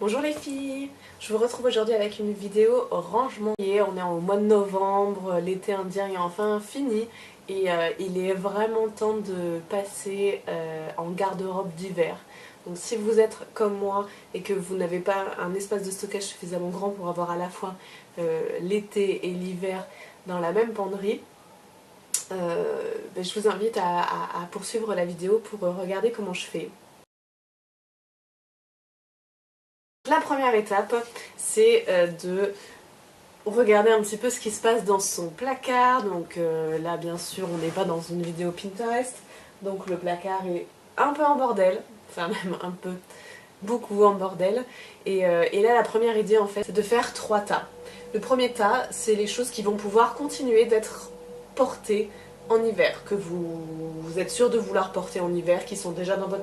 Bonjour les filles, je vous retrouve aujourd'hui avec une vidéo rangement. On est au mois de novembre, l'été indien est enfin fini et il est vraiment temps de passer en garde-robe d'hiver. Donc si vous êtes comme moi et que vous n'avez pas un espace de stockage suffisamment grand pour avoir à la fois l'été et l'hiver dans la même penderie, je vous invite à poursuivre la vidéo pour regarder comment je fais. La première étape, c'est de regarder un petit peu ce qui se passe dans son placard. Donc là, bien sûr, on n'est pas dans une vidéo Pinterest. Donc le placard est un peu en bordel. Enfin, même un peu, beaucoup en bordel. Et là, la première idée, en fait, c'est de faire 3 tas. Le premier tas, c'est les choses qui vont pouvoir continuer d'être portées en hiver, que vous êtes sûr de vouloir porter en hiver, qui sont déjà dans votre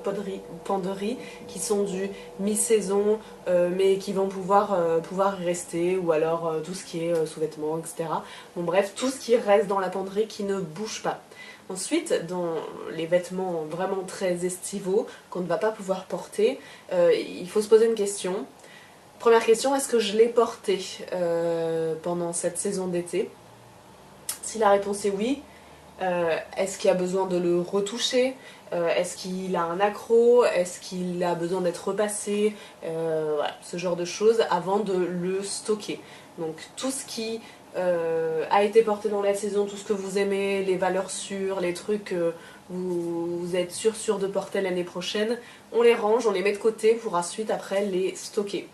penderie, qui sont du mi-saison, mais qui vont pouvoir y rester, ou alors tout ce qui est sous-vêtements, etc. Bon bref, tout ce qui reste dans la penderie qui ne bouge pas. Ensuite, dans les vêtements vraiment très estivaux, qu'on ne va pas pouvoir porter, il faut se poser une question. Première question, est-ce que je l'ai porté pendant cette saison d'été? Si la réponse est oui, est-ce qu'il a besoin de le retoucher? Est-ce qu'il a un accroc? Est-ce qu'il a besoin d'être repassé? Voilà, ce genre de choses avant de le stocker. Donc tout ce qui a été porté dans la saison, tout ce que vous aimez, les valeurs sûres, les trucs que vous êtes sûr de porter l'année prochaine, on les range, on les met de côté pour ensuite après les stocker.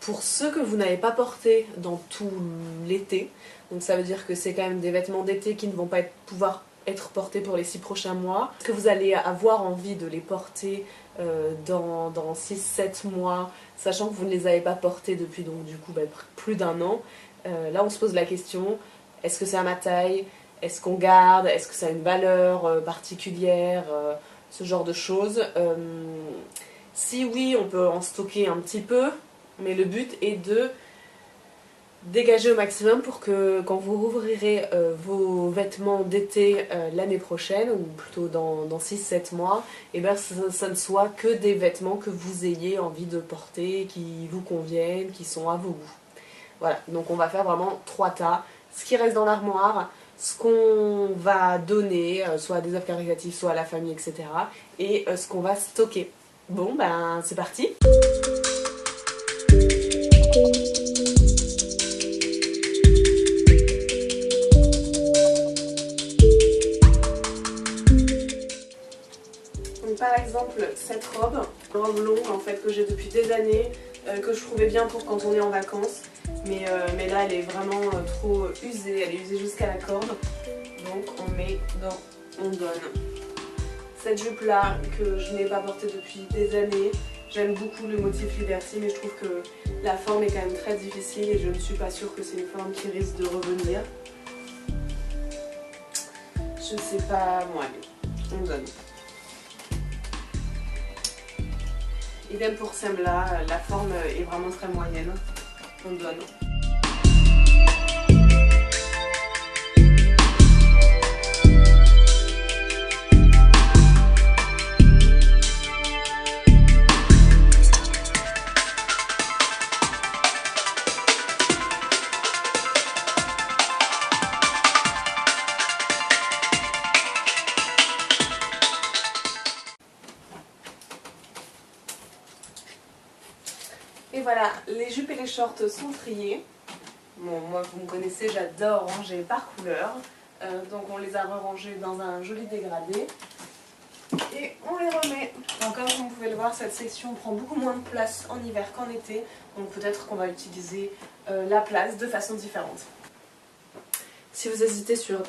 Pour ceux que vous n'avez pas portés dans tout l'été, donc ça veut dire que c'est quand même des vêtements d'été qui ne vont pas pouvoir être portés pour les 6 prochains mois. Est-ce que vous allez avoir envie de les porter dans 6-7 mois, sachant que vous ne les avez pas portés depuis donc du coup plus d'1 an? Là on se pose la question, est-ce que c'est à ma taille? Est-ce qu'on garde? Est-ce que ça a une valeur particulière? Ce genre de choses. Si oui, on peut en stocker un petit peu, mais le but est de dégager au maximum pour que quand vous rouvrirez vos vêtements d'été l'année prochaine, ou plutôt dans 6-7 mois, et ben ça ne soit que des vêtements que vous ayez envie de porter, qui vous conviennent, qui sont à vos goûts. Voilà, donc on va faire vraiment 3 tas. Ce qui reste dans l'armoire, ce qu'on va donner, soit à des œuvres caritatives, soit à la famille, etc. Et ce qu'on va stocker. Bon, ben c'est parti! Donc, par exemple, cette robe longue en fait que j'ai depuis des années, que je trouvais bien pour quand on est en vacances, mais là elle est vraiment trop usée, elle est usée jusqu'à la corde, donc on donne. Cette jupe là que je n'ai pas portée depuis des années, j'aime beaucoup le motif Liberty, mais je trouve que la forme est quand même très difficile et je ne suis pas sûre que c'est une forme qui risque de revenir. Je sais pas, bon allez, on donne. Idem pour celle-là, la forme est vraiment très moyenne, on donne. Et voilà, les jupes et les shorts sont triés. Bon, moi vous me connaissez, j'adore ranger par couleur. Donc on les a rangés dans un joli dégradé. Et on les remet. Donc comme vous pouvez le voir, cette section prend beaucoup moins de place en hiver qu'en été. Donc peut-être qu'on va utiliser la place de façon différente. Si vous hésitez sur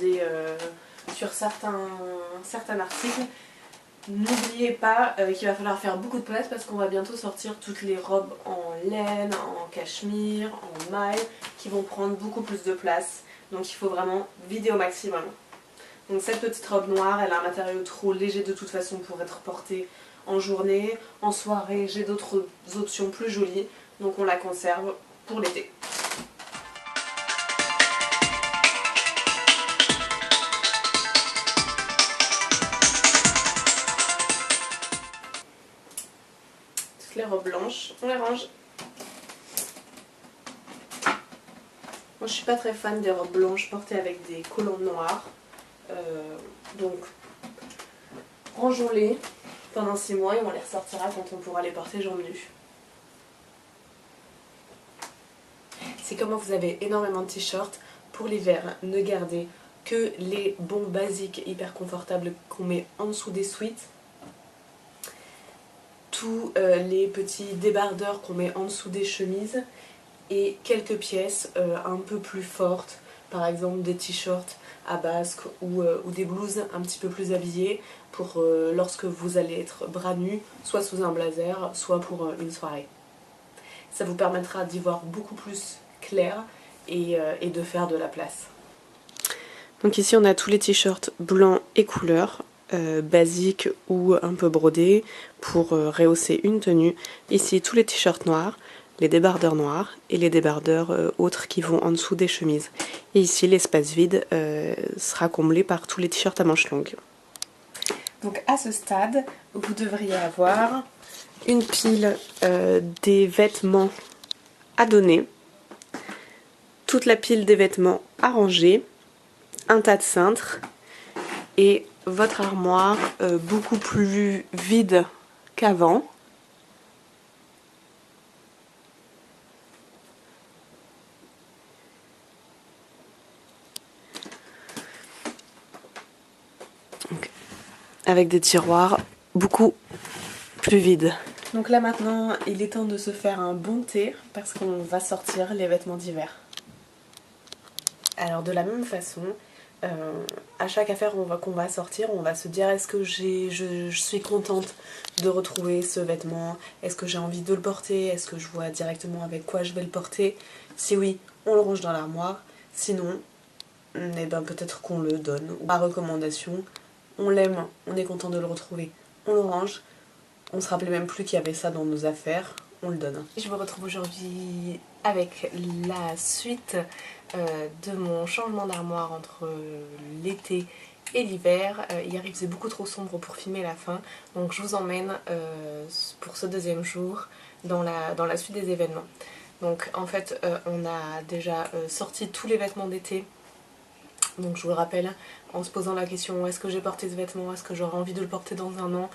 certains articles, n'oubliez pas qu'il va falloir faire beaucoup de place parce qu'on va bientôt sortir toutes les robes en laine, en cachemire, en maille qui vont prendre beaucoup plus de place. Donc il faut vraiment vider au maximum. Donc cette petite robe noire, elle a un matériau trop léger de toute façon pour être portée en journée. En soirée, j'ai d'autres options plus jolies. Donc on la conserve pour l'été. les robes blanches, on les range. Moi je suis pas très fan des robes blanches portées avec des collants noirs. Donc rangeons-les pendant 6 mois et on les ressortira quand on pourra les porter jambes nues. Si comme moi vous avez énormément de t-shirts, pour l'hiver, ne gardez que les bons basiques hyper confortables qu'on met en dessous des sweats. Tous les petits débardeurs qu'on met en dessous des chemises et quelques pièces un peu plus fortes, par exemple des t-shirts à basque ou des blouses un petit peu plus habillées pour lorsque vous allez être bras nus, soit sous un blazer, soit pour une soirée. Ça vous permettra d'y voir beaucoup plus clair et de faire de la place. Donc ici on a tous les t-shirts blancs et couleurs, basiques ou un peu brodés pour rehausser une tenue. Ici tous les t-shirts noirs, les débardeurs noirs et les débardeurs autres qui vont en dessous des chemises. Et ici l'espace vide sera comblé par tous les t-shirts à manches longues. Donc à ce stade, vous devriez avoir une pile des vêtements à donner, toute la pile des vêtements à ranger, un tas de cintres et votre armoire beaucoup plus vide qu'avant. Avec des tiroirs beaucoup plus vides. Donc là maintenant, il est temps de se faire un bon thé parce qu'on va sortir les vêtements d'hiver. Alors de la même façon, à chaque affaire qu'on va sortir, on va se dire est-ce que je suis contente de retrouver ce vêtement, est-ce que j'ai envie de le porter, est-ce que je vois directement avec quoi je vais le porter. Si oui, on le range dans l'armoire, sinon eh ben, peut-être qu'on le donne. Par recommandation, on l'aime, on est content de le retrouver, on le range, on se rappelait même plus qu'il y avait ça dans nos affaires, on le donne. Je me retrouve aujourd'hui avec la suite de mon changement d'armoire entre l'été et l'hiver. Hier il faisait beaucoup trop sombre pour filmer la fin, donc je vous emmène pour ce deuxième jour dans la suite des événements. Donc en fait on a déjà sorti tous les vêtements d'été. Donc je vous le rappelle, en se posant la question est-ce que j'ai porté ce vêtement, est-ce que j'aurais envie de le porter dans un an,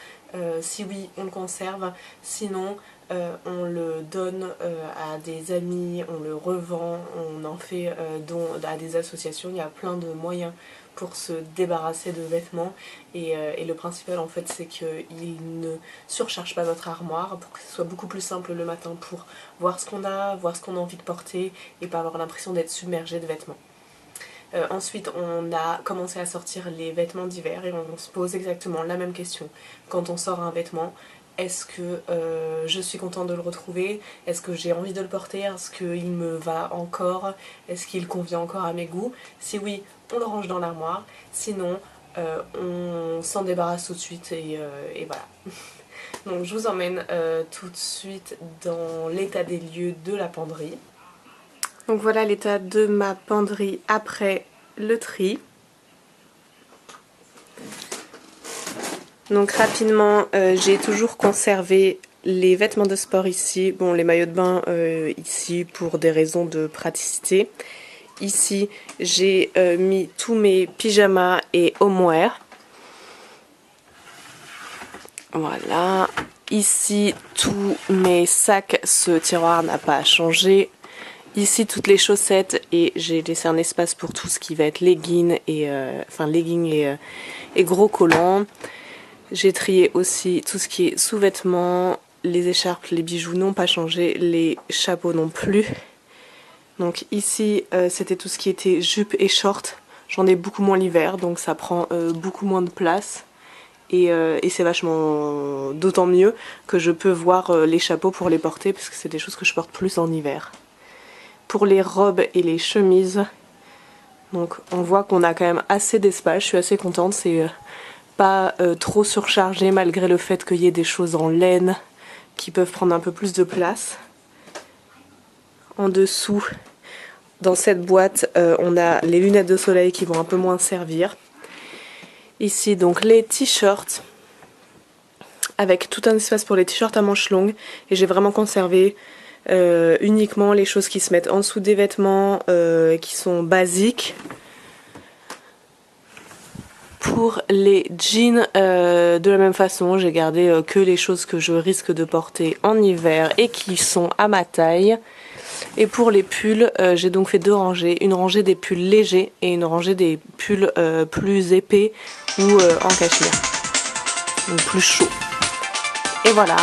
si oui on le conserve, sinon on le donne à des amis, on le revend, on en fait don à des associations. Il y a plein de moyens pour se débarrasser de vêtements et le principal en fait c'est qu'il ne surcharge pas votre armoire pour que ce soit beaucoup plus simple le matin pour voir ce qu'on a, voir ce qu'on a envie de porter et pas avoir l'impression d'être submergé de vêtements. Ensuite on a commencé à sortir les vêtements d'hiver et on se pose exactement la même question. Quand on sort un vêtement, est-ce que je suis contente de le retrouver? Est-ce que j'ai envie de le porter? Est-ce qu'il me va encore? Est-ce qu'il convient encore à mes goûts? Si oui, on le range dans l'armoire. Sinon, on s'en débarrasse tout de suite et voilà. Donc je vous emmène tout de suite dans l'état des lieux de la penderie. Donc voilà l'état de ma penderie après le tri. Donc rapidement, j'ai toujours conservé les vêtements de sport ici, bon les maillots de bain ici pour des raisons de praticité. Ici j'ai mis tous mes pyjamas et homeware. Voilà. Ici tous mes sacs, ce tiroir n'a pas changé. Ici toutes les chaussettes et j'ai laissé un espace pour tout ce qui va être leggings et gros collants. J'ai trié aussi tout ce qui est sous-vêtements, les écharpes, les bijoux n'ont pas changé, les chapeaux non plus. Donc ici c'était tout ce qui était jupe et short. J'en ai beaucoup moins l'hiver donc ça prend beaucoup moins de place. Et c'est vachement d'autant mieux que je peux voir les chapeaux pour les porter parce que c'est des choses que je porte plus en hiver. Pour les robes et les chemises, donc on voit qu'on a quand même assez d'espace, je suis assez contente, c'est pas trop surchargé malgré le fait qu'il y ait des choses en laine qui peuvent prendre un peu plus de place. En dessous, dans cette boîte, on a les lunettes de soleil qui vont un peu moins servir. Ici donc les t-shirts avec tout un espace pour les t-shirts à manches longues et j'ai vraiment conservé uniquement les choses qui se mettent en dessous des vêtements qui sont basiques. Pour les jeans, de la même façon, j'ai gardé que les choses que je risque de porter en hiver et qui sont à ma taille. Et pour les pulls, j'ai donc fait deux rangées, une rangée des pulls légers et une rangée des pulls plus épais ou en cachemire, donc plus chaud. Et voilà.